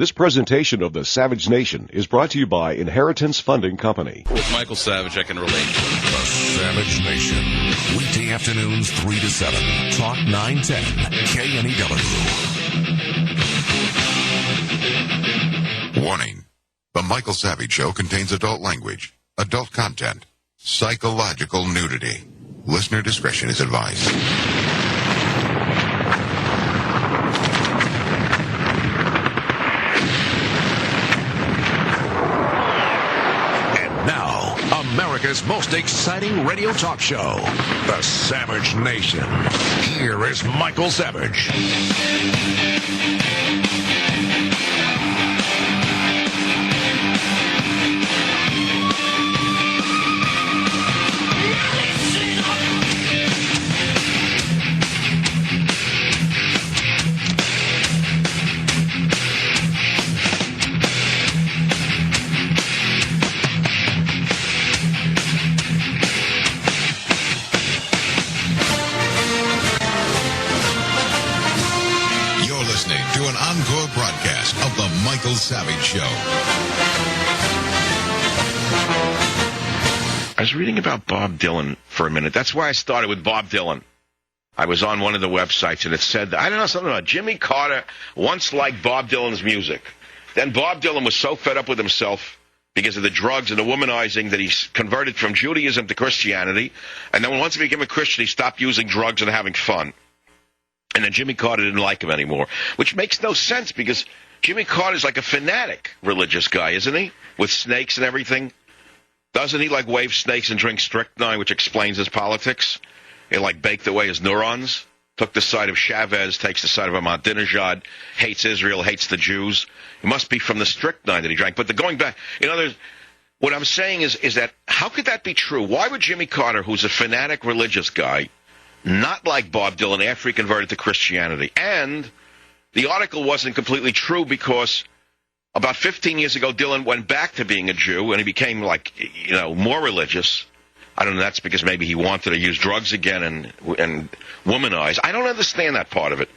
This presentation of the Savage Nation is brought to you by Inheritance Funding Company. With Michael Savage, I can relate. The Savage Nation. Weekday afternoons 3 to 7. Talk 910. KNEW. Warning. The Michael Savage Show contains adult language, adult content, psychological nudity. Listener discretion is advised. Now, America's most exciting radio talk show, The Savage Nation. Here is Michael Savage. Encore broadcast of the Michael Savage Show. I was reading about Bob Dylan for a minute. That's why I started with Bob Dylan. I was on one of the websites, and it said, I don't know, something about Jimmy Carter once liked Bob Dylan's music. Then Bob Dylan was so fed up with himself because of the drugs and the womanizing that he converted from Judaism to Christianity. And then once he became a Christian, he stopped using drugs and having fun. And then Jimmy Carter didn't like him anymore, which makes no sense because Jimmy Carter's like a fanatic religious guy, isn't he? With snakes and everything. Doesn't he like wave snakes and drink strychnine, which explains his politics? He like baked away his neurons, took the side of Chavez, takes the side of Ahmadinejad, hates Israel, hates the Jews. It must be from the strychnine that he drank. But going back, what I'm saying is that how could that be true? Why would Jimmy Carter, who's a fanatic religious guy, not like Bob Dylan after he converted to Christianity? And the article wasn't completely true because about 15 years ago, Dylan went back to being a Jew, and he became, more religious. I don't know, that's because maybe he wanted to use drugs again and womanize. I don't understand that part of it.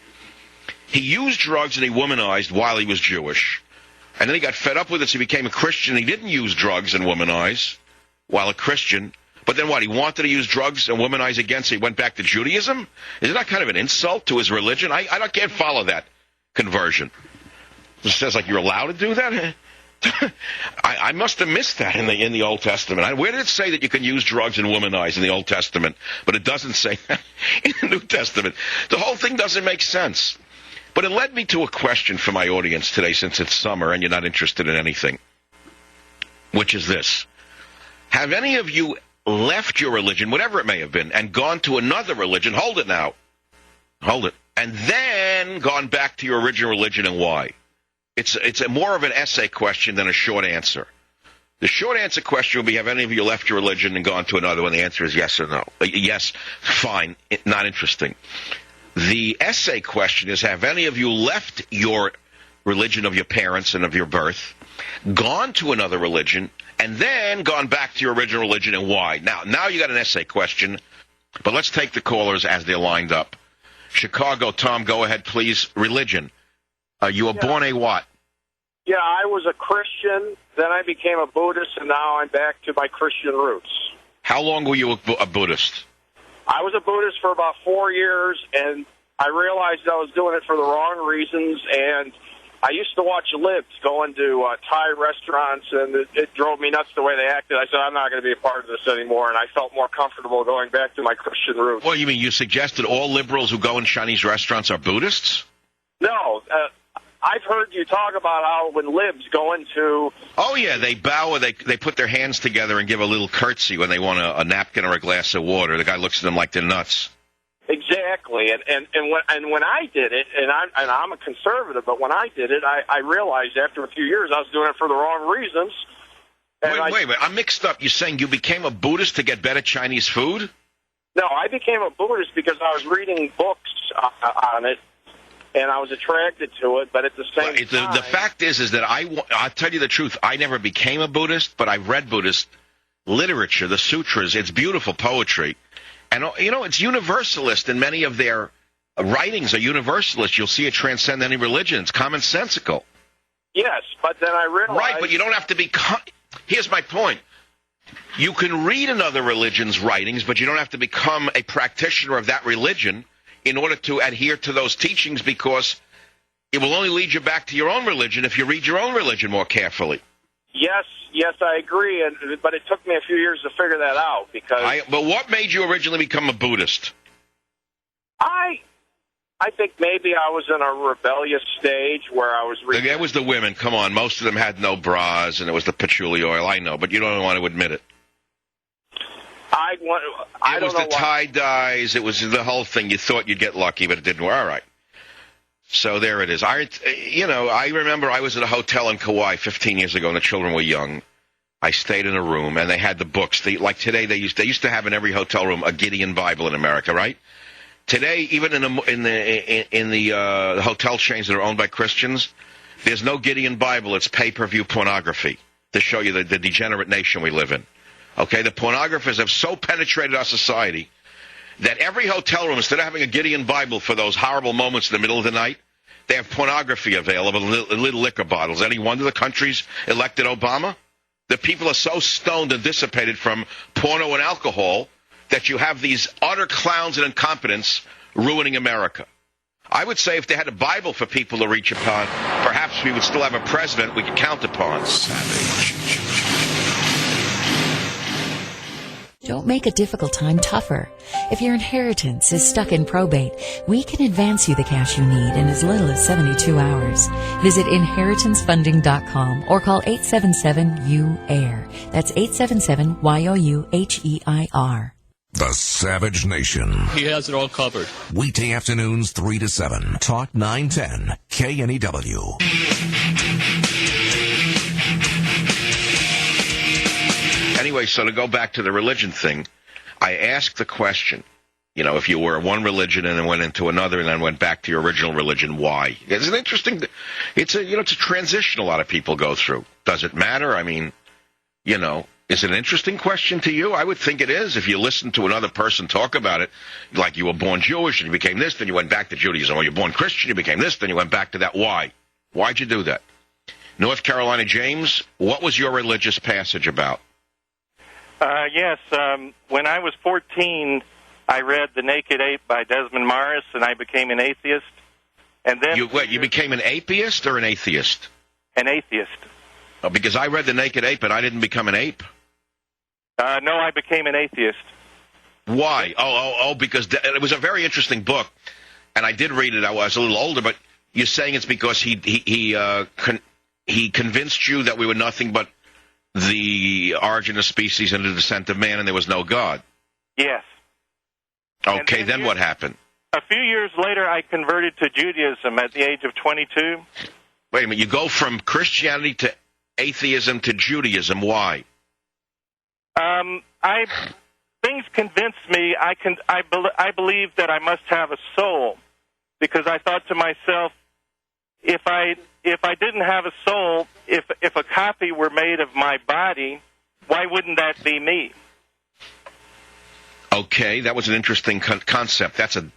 He used drugs and he womanized while he was Jewish. And then he got fed up with it, so he became a Christian. He didn't use drugs and womanize while a Christian. But then what, he wanted to use drugs and womanize again, so he went back to Judaism? Isn't that kind of an insult to his religion? I can't follow that conversion. It says like you're allowed to do that? I must have missed that in the Old Testament. Where did it say that you can use drugs and womanize in the Old Testament? But it doesn't say that in the New Testament. The whole thing doesn't make sense. But it led me to a question for my audience today, since it's summer and you're not interested in anything, which is this. Have any of you left your religion, whatever it may have been, and gone to another religion? Hold it now. Hold it. And then gone back to your original religion, and why? It's more of an essay question than a short answer. The short answer question will be, have any of you left your religion and gone to another one? The answer is yes or no. Yes, fine, not interesting. The essay question is, have any of you left your religion of your parents and of your birth, gone to another religion, and then gone back to your original religion, and why? Now you got an essay question, but let's take the callers as they're lined up. Chicago, Tom, go ahead, please. Religion. You were born a what? Yeah, I was a Christian, then I became a Buddhist, and now I'm back to my Christian roots. How long were you a Buddhist? I was a Buddhist for about 4 years, and I realized I was doing it for the wrong reasons, and I used to watch libs going to Thai restaurants, and it drove me nuts the way they acted. I said, I'm not going to be a part of this anymore, and I felt more comfortable going back to my Christian roots. Well, you mean you suggested all liberals who go in Chinese restaurants are Buddhists? No, I've heard you talk about how when libs go into... Oh, yeah, they bow or they put their hands together and give a little curtsy when they want a napkin or a glass of water. The guy looks at them like they're nuts. Exactly, and when I did it, and I'm a conservative, but when I did it, I realized after a few years I was doing it for the wrong reasons. Wait, I'm mixed up. You're saying you became a Buddhist to get better Chinese food? No, I became a Buddhist because I was reading books on it, and I was attracted to it, but at the same time... The fact is that I'll tell you the truth, I never became a Buddhist, but I've read Buddhist literature, the sutras. It's beautiful poetry. And, it's universalist, and many of their writings are universalist. You'll see it transcend any religion. It's commonsensical. Yes, but then I realized... Right, but you don't have to be... Here's my point. You can read another religion's writings, but you don't have to become a practitioner of that religion in order to adhere to those teachings, because it will only lead you back to your own religion if you read your own religion more carefully. Yes, I agree, but it took me a few years to figure that out, because... But what made you originally become a Buddhist? I think maybe I was in a rebellious stage where I was... That was the women. Come on. Most of them had no bras, and it was the patchouli oil. I know, but you don't want to admit it. It was the tie-dyes. It was the whole thing. You thought you'd get lucky, but it didn't work. All right. So there it is. I remember I was at a hotel in Kauai 15 years ago, and the children were young. I stayed in a room, and they had the books. Like today, they used to have in every hotel room a Gideon Bible in America, right? Today, even in the hotel chains that are owned by Christians, there's no Gideon Bible. It's pay-per-view pornography to show you the degenerate nation we live in. Okay, the pornographers have so penetrated our society that every hotel room, instead of having a Gideon Bible for those horrible moments in the middle of the night, they have pornography available in little liquor bottles. Any wonder the country's elected Obama? The people are so stoned and dissipated from porno and alcohol that you have these utter clowns and incompetents ruining America. I would say if they had a Bible for people to reach upon, perhaps we would still have a president we could count upon. Savage. Don't make a difficult time tougher. If your inheritance is stuck in probate, we can advance you the cash you need in as little as 72 hours. Visit inheritancefunding.com or call 877-YOU-AIR. That's 877-YOU-HEIR. The Savage Nation. He has it all covered. Weekday afternoons 3 to 7. Talk 910 KNEW. Anyway, so to go back to the religion thing, I asked the question, if you were one religion and then went into another and then went back to your original religion, why? It's an interesting, it's a transition a lot of people go through. Does it matter? I mean, is it an interesting question to you? I would think it is. If you listen to another person talk about it, like you were born Jewish and you became this, then you went back to Judaism, or you're born Christian, you became this, then you went back to that. Why? Why'd you do that? North Carolina James, what was your religious passage about? Yes. When I was 14, I read The Naked Ape by Desmond Morris, and I became an atheist. And then you became an atheist or an atheist? An atheist. Oh, because I read The Naked Ape and I didn't become an ape. No, I became an atheist. Why? Because it was a very interesting book, and I did read it. I was a little older, but you're saying it's because he convinced you that we were nothing but the origin of species and the descent of man, and there was no God. Yes. Okay, then what happened? A few years later, I converted to Judaism at the age of 22. Wait a minute, you go from Christianity to atheism to Judaism. Why? Things convinced me. I believed that I must have a soul, because I thought to myself, if I didn't have a soul, if a copy were made of my body, why wouldn't that be me? Okay, that was an interesting concept. That's a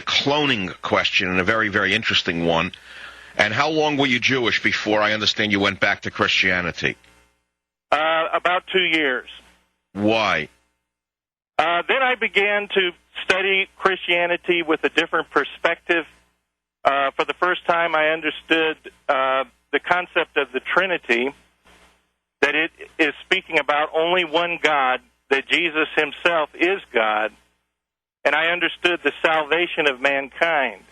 cloning question, and a very, very interesting one. And how long were you Jewish before I understand you went back to Christianity? About 2 years. Why? Then I began to study Christianity with a different perspective. For the first time, I understood the concept of the Trinity, that it is speaking about only one God, that Jesus himself is God. And I understood the salvation of mankind,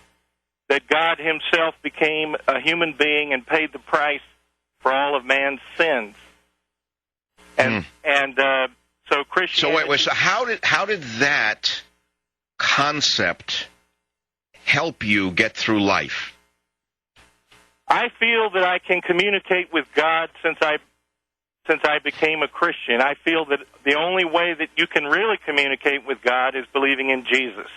that God himself became a human being and paid the price for all of man's sins. So Christianity... So how did that concept help you get through life? I feel that I can communicate with God since I became a Christian. I feel that the only way that you can really communicate with God is believing in Jesus.